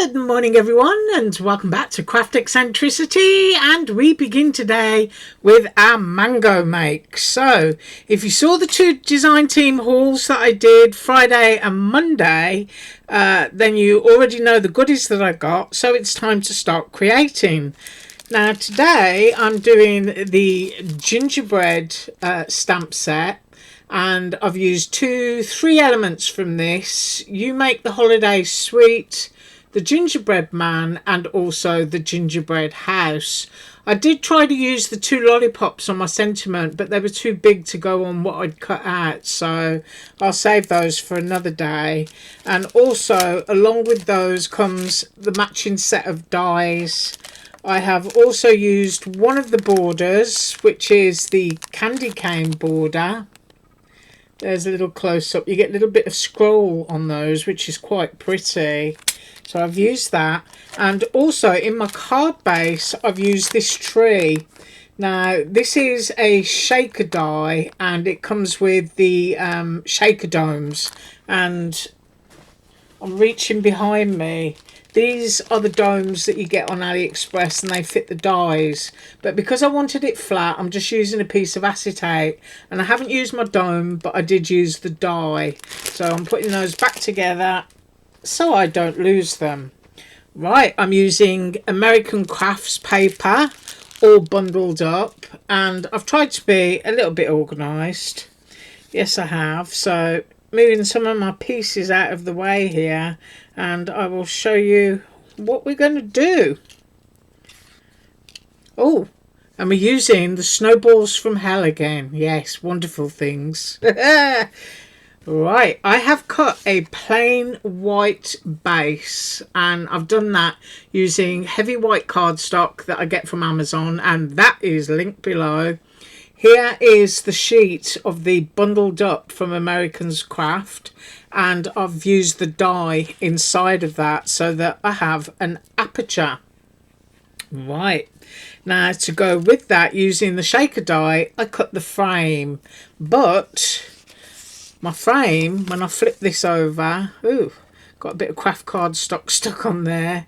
Good morning everyone, and welcome back to Craft Eccentricity, and we begin today with our mango make. So if you saw the two design team hauls that I did Friday and Monday, then you already know the goodies that I got, so it's time to start creating. Now today I'm doing the gingerbread stamp set, and I've used three elements from this. You Make the Holiday Sweet, the gingerbread man, and also the gingerbread house. I did try to use the two lollipops on my sentiment, but they were too big to go on what I'd cut out, so I'll save those for another day. And also along with those comes the matching set of dies. I have also used one of the borders, which is the candy cane border. There's a little close-up. You get a little bit of scroll on those, which is quite pretty. So I've used that. And also in my card base, I've used this tree. Now, this is a shaker die, and it comes with the shaker domes. And I'm reaching behind me. These are the domes that you get on AliExpress, and they fit the dies. But because I wanted it flat, I'm just using a piece of acetate. And I haven't used my dome, but I did use the die. So I'm putting those back together so I don't lose them. Right, I'm using American Crafts paper, all bundled up. And I've tried to be a little bit organised. Yes, I have. So moving some of my pieces out of the way here, and I will show you what we're going to do. Oh, and we're using the snowballs from hell again. Yes, wonderful things. Right, I have cut a plain white base, and I've done that using heavy white cardstock that I get from Amazon, and that is linked below. Here is the sheet of the bundled up from American's Craft, and I've used the die inside of that so that I have an aperture. Right, now to go with that, using the shaker die, I cut the frame, but my frame, when I flip this over, ooh, got a bit of craft cardstock stuck on there,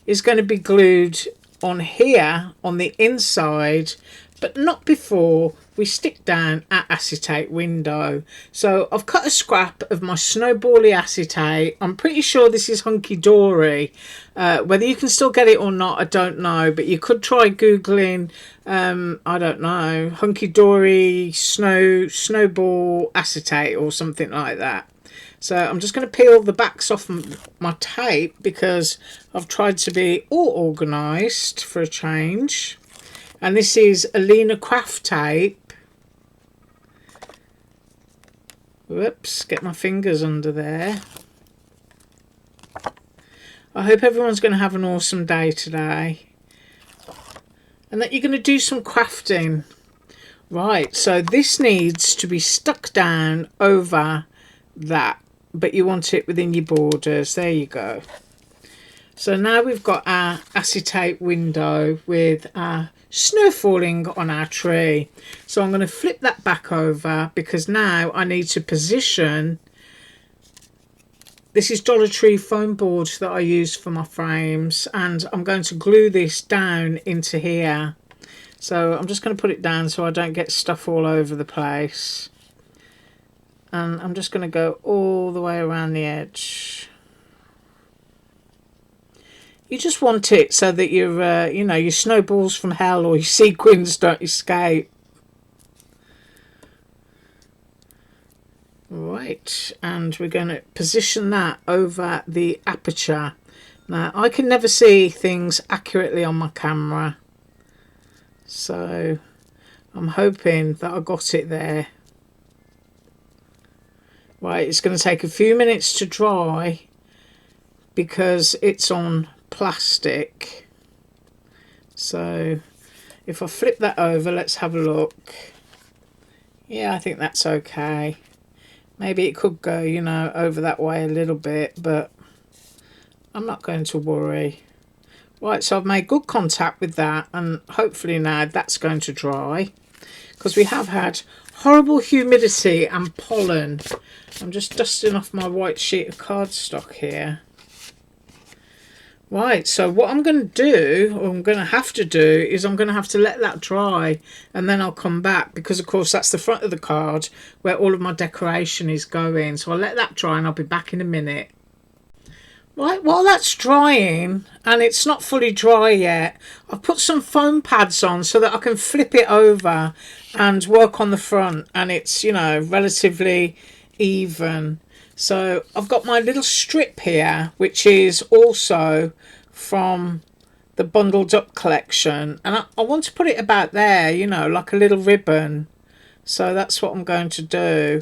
is going to be glued on here on the inside, but not before we stick down our acetate window. So I've cut a scrap of my snowbally acetate. I'm pretty sure this is hunky dory. Whether you can still get it or not, I don't know, but you could try googling I don't know, hunky dory snowball acetate or something like that. So I'm just going to peel the backs off my tape because I've tried to be all organised for a change. And this is Alina Craft tape. Whoops, get my fingers under there. I hope everyone's going to have an awesome day today, and that you're going to do some crafting. Right, so this needs to be stuck down over that, but you want it within your borders. There you go. So now we've got our acetate window with our snow falling on our tree. So I'm going to flip that back over because now I need to position. This is Dollar Tree foam board that I use for my frames, and I'm going to glue this down into here. So I'm just going to put it down so I don't get stuff all over the place. And I'm just going to go all the way around the edge. You just want it so that your, you know, your snowballs from hell or your sequins don't escape. Right, and we're going to position that over the aperture. Now, I can never see things accurately on my camera, so I'm hoping that I got it there. Right, it's going to take a few minutes to dry because it's on plastic. So if I flip that over, let's have a look. Yeah, I think that's okay. Maybe it could go, you know, over that way a little bit, but I'm not going to worry. Right, so I've made good contact with that, and hopefully now that's going to dry, because we have had horrible humidity and pollen. I'm just dusting off my white sheet of cardstock here. Right, so what I'm going to do, or I'm going to have to do, is I'm going to have to let that dry, and then I'll come back, because of course that's the front of the card where all of my decoration is going. So I'll let that dry and I'll be back in a minute. Right, while that's drying, and it's not fully dry yet, I've put some foam pads on so that I can flip it over and work on the front, and it's, you know, relatively even. So I've got my little strip here, which is also from the Bundled Up collection, and I want to put it about there, you know, like a little ribbon. So that's what I'm going to do.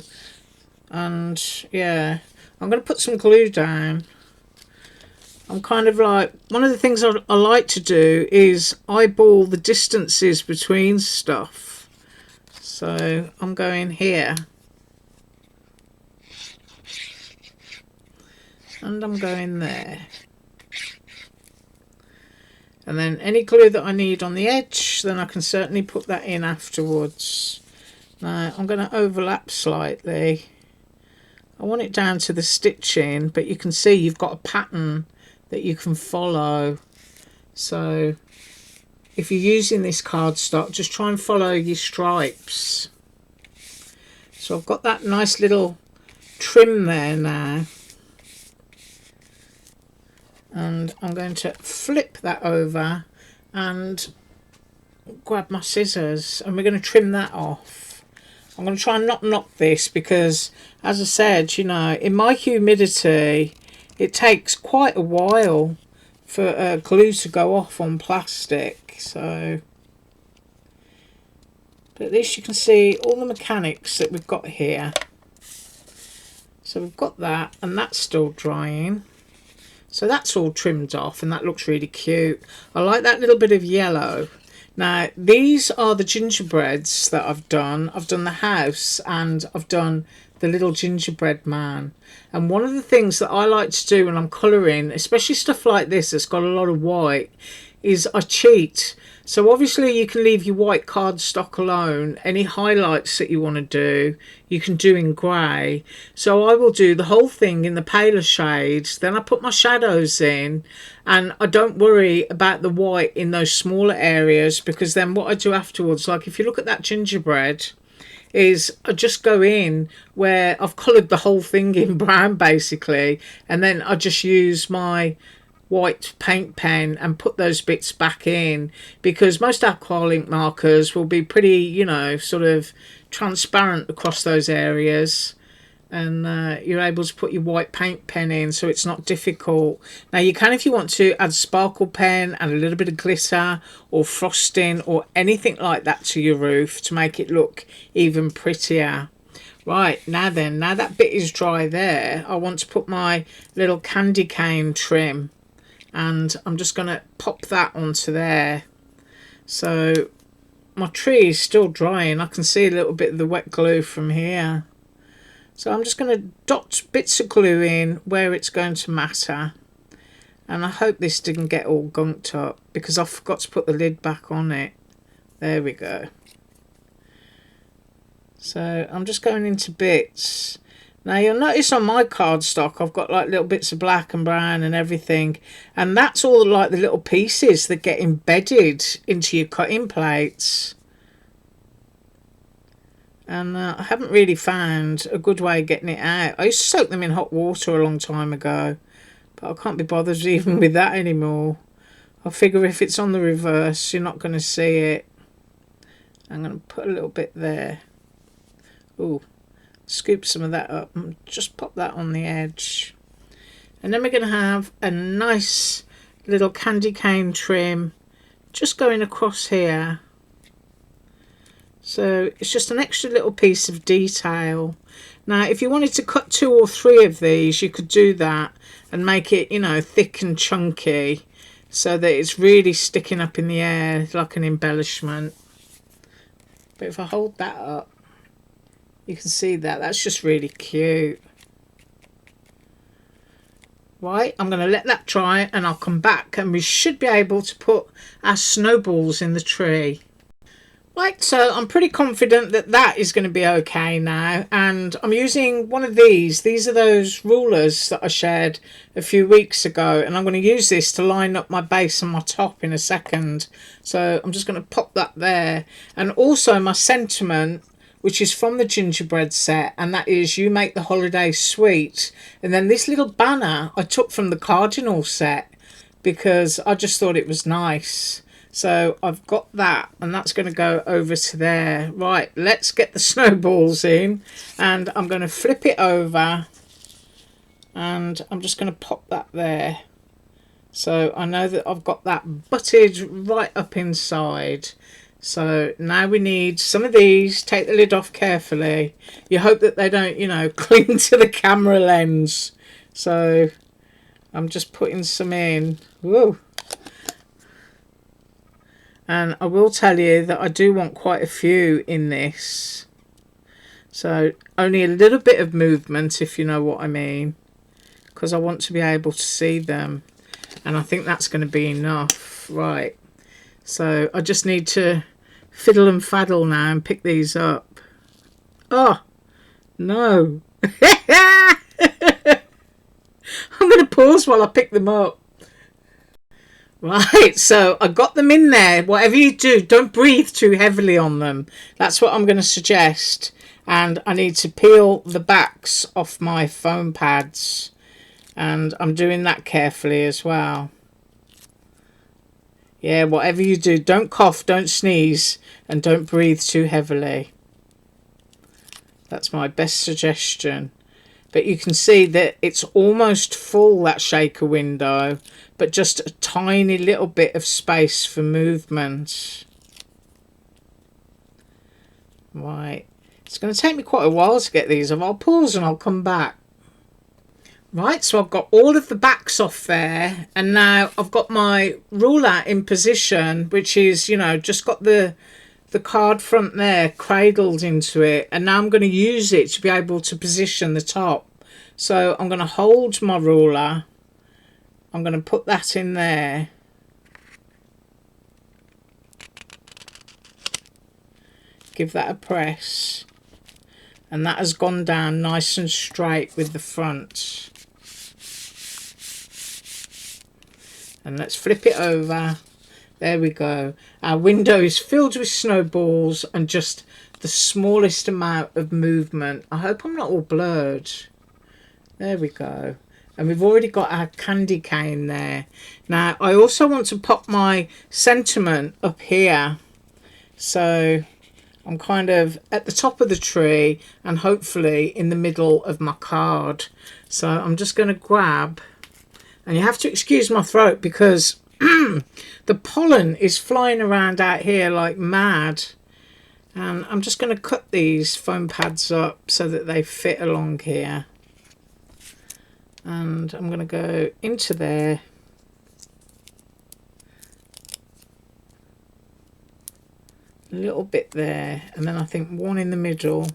And yeah, I'm going to put some glue down. I'm kind of like, one of the things I like to do is eyeball the distances between stuff. So I'm going here. And I'm going there. And then any glue that I need on the edge, then I can certainly put that in afterwards. Now I'm going to overlap slightly. I want it down to the stitching, but you can see you've got a pattern that you can follow. So if you're using this cardstock, just try and follow your stripes. So I've got that nice little trim there now, and I'm going to flip that over and grab my scissors, and we're going to trim that off. I'm going to try and not knock this because, as I said, you know, in my humidity it takes quite a while for glue to go off on plastic. So, but at least you can see all the mechanics that we've got here. So we've got that, and that's still drying. So that's all trimmed off, and that looks really cute. I like that little bit of yellow. Now, these are the gingerbreads that I've done. I've done the house, and I've done the little gingerbread man. And one of the things that I like to do when I'm colouring, especially stuff like this that's got a lot of white, is I cheat. So obviously you can leave your white cardstock alone. Any highlights that you want to do, you can do in grey. So I will do the whole thing in the paler shades. Then I put my shadows in, and I don't worry about the white in those smaller areas, because then what I do afterwards, like if you look at that gingerbread, is I just go in where I've coloured the whole thing in brown basically, and then I just use my white paint pen and put those bits back in, because most alcohol ink markers will be pretty, you know, sort of transparent across those areas, and you're able to put your white paint pen in, so it's not difficult. Now you can, if you want to, add sparkle pen and a little bit of glitter or frosting or anything like that to your roof to make it look even prettier. Right, now then, now that bit is dry there, I want to put my little candy cane trim, and I'm just going to pop that onto there. So my tree is still drying. I can see a little bit of the wet glue from here. So I'm just going to dot bits of glue in where it's going to matter. And I hope this didn't get all gunked up, because I forgot to put the lid back on it. There we go. So I'm just going into bits. Now you'll notice on my cardstock I've got like little bits of black and brown and everything, and that's all like the little pieces that get embedded into your cutting plates. And I haven't really found a good way of getting it out. I used to soak them in hot water a long time ago, but I can't be bothered even with that anymore. I figure if it's on the reverse, you're not going to see it. I'm going to put a little bit there. Ooh, scoop some of that up and just pop that on the edge. And then we're going to have a nice little candy cane trim just going across here. So it's just an extra little piece of detail. Now if you wanted to cut 2 or 3 of these, you could do that and make it, you know, thick and chunky, so that it's really sticking up in the air like an embellishment. But if I hold that up, you can see that that's just really cute. Right, I'm going to let that dry and I'll come back, and we should be able to put our snowballs in the tree. Right, so I'm pretty confident that that is going to be okay now, and I'm using one of these. These are those rulers that I shared a few weeks ago, and I'm going to use this to line up my base and my top in a second. So I'm just going to pop that there, and also my sentiment, which is from the gingerbread set, and that is "You make the holiday sweet." And then this little banner I took from the cardinal set because I just thought it was nice. So I've got that, and that's going to go over to there. Right, let's get the snowballs in, and I'm going to flip it over, and I'm just going to pop that there. So I know that I've got that butted right up inside. So now we need some of these. Take the lid off carefully. You hope that they don't, you know, cling to the camera lens. So I'm just putting some in. Whoa. And I will tell you that I do want quite a few in this. So only a little bit of movement, if you know what I mean. Because I want to be able to see them. And I think that's going to be enough. Right. So I just need to fiddle and faddle now and pick these up. Oh, no. I'm going to pause while I pick them up. Right, so I got them in there. Whatever you do, don't breathe too heavily on them. That's what I'm going to suggest. And I need to peel the backs off my foam pads. And I'm doing that carefully as well. Yeah, whatever you do, don't cough, don't sneeze, and don't breathe too heavily. That's my best suggestion. But you can see that it's almost full, that shaker window, but just a tiny little bit of space for movement. Right. It's going to take me quite a while to get these off. I'll pause and I'll come back. Right, so I've got all of the backs off there, and now I've got my ruler in position, which is, you know, just got the card front there cradled into it, and now I'm going to use it to be able to position the top. So I'm going to hold my ruler, I'm going to put that in there, give that a press, and that has gone down nice and straight with the front. And let's flip it over. There we go. Our window is filled with snowballs and just the smallest amount of movement. I hope I'm not all blurred. There we go. And we've already got our candy cane there. Now, I also want to pop my sentiment up here. So I'm kind of at the top of the tree and hopefully in the middle of my card. So I'm just going to grab, and you have to excuse my throat because the pollen is flying around out here like mad. And I'm just going to cut these foam pads up so that they fit along here. And I'm going to go into there. A little bit there, and then I think one in the middle.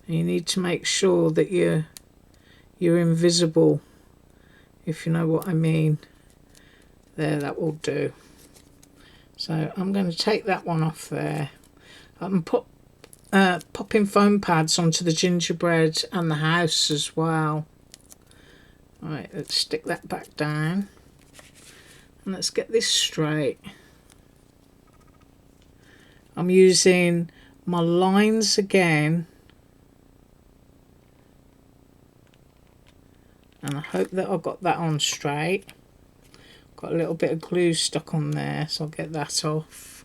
And you need to make sure that you're invisible, if you know what I mean. There, that will do. So I'm going to take that one off there. I'm popping foam pads onto the gingerbread and the house as well. Right, let's stick that back down. And let's get this straight. I'm using my lines again. And I hope that I've got that on straight. Got a little bit of glue stuck on there, so I'll get that off.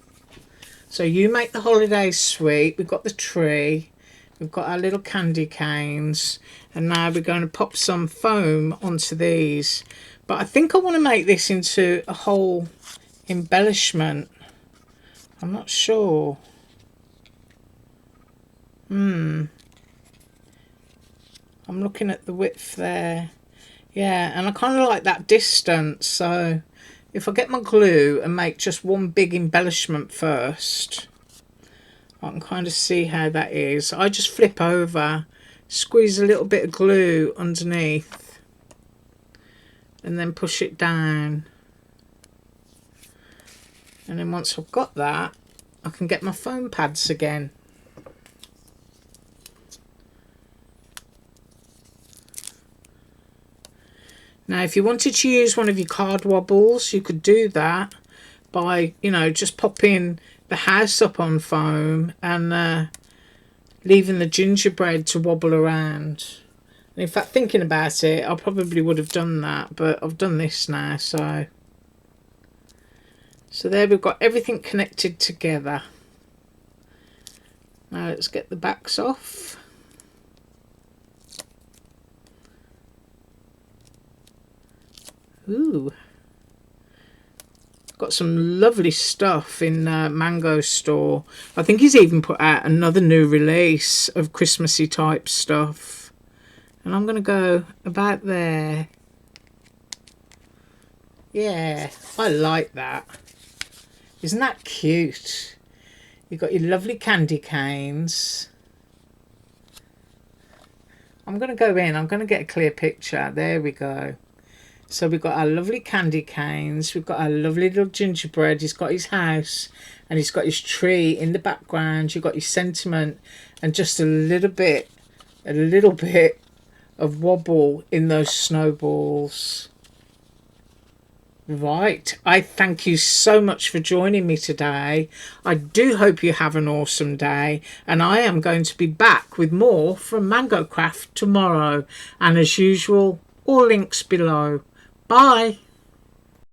So you make the holidays sweet. We've got the tree. We've got our little candy canes. And now we're going to pop some foam onto these. But I think I want to make this into a whole embellishment. I'm not sure. I'm looking at the width there. Yeah, and I kind of like that distance. So if I get my glue and make just one big embellishment first, I can kind of see how that is. I just flip over, squeeze a little bit of glue underneath, and then push it down. And then once I've got that, I can get my foam pads again. Now, if you wanted to use one of your card wobbles, you could do that by, you know, just popping the house up on foam and leaving the gingerbread to wobble around. And in fact, thinking about it, I probably would have done that, but I've done this now, so there we've got everything connected together. Now let's get the backs off. Ooh, got some lovely stuff in Mango store. I think he's even put out another new release of Christmassy type stuff, and I'm gonna go about there. Yeah, I like that. Isn't that cute? You've got your lovely candy canes. I'm gonna go in, I'm gonna get a clear picture. There we go. So we've got our lovely candy canes, we've got our lovely little gingerbread, he's got his house, and he's got his tree in the background, you've got your sentiment, and just a little bit of wobble in those snowballs. Right, I thank you so much for joining me today. I do hope you have an awesome day, and I am going to be back with more from Mango Craft tomorrow, and as usual, all links below. Bye.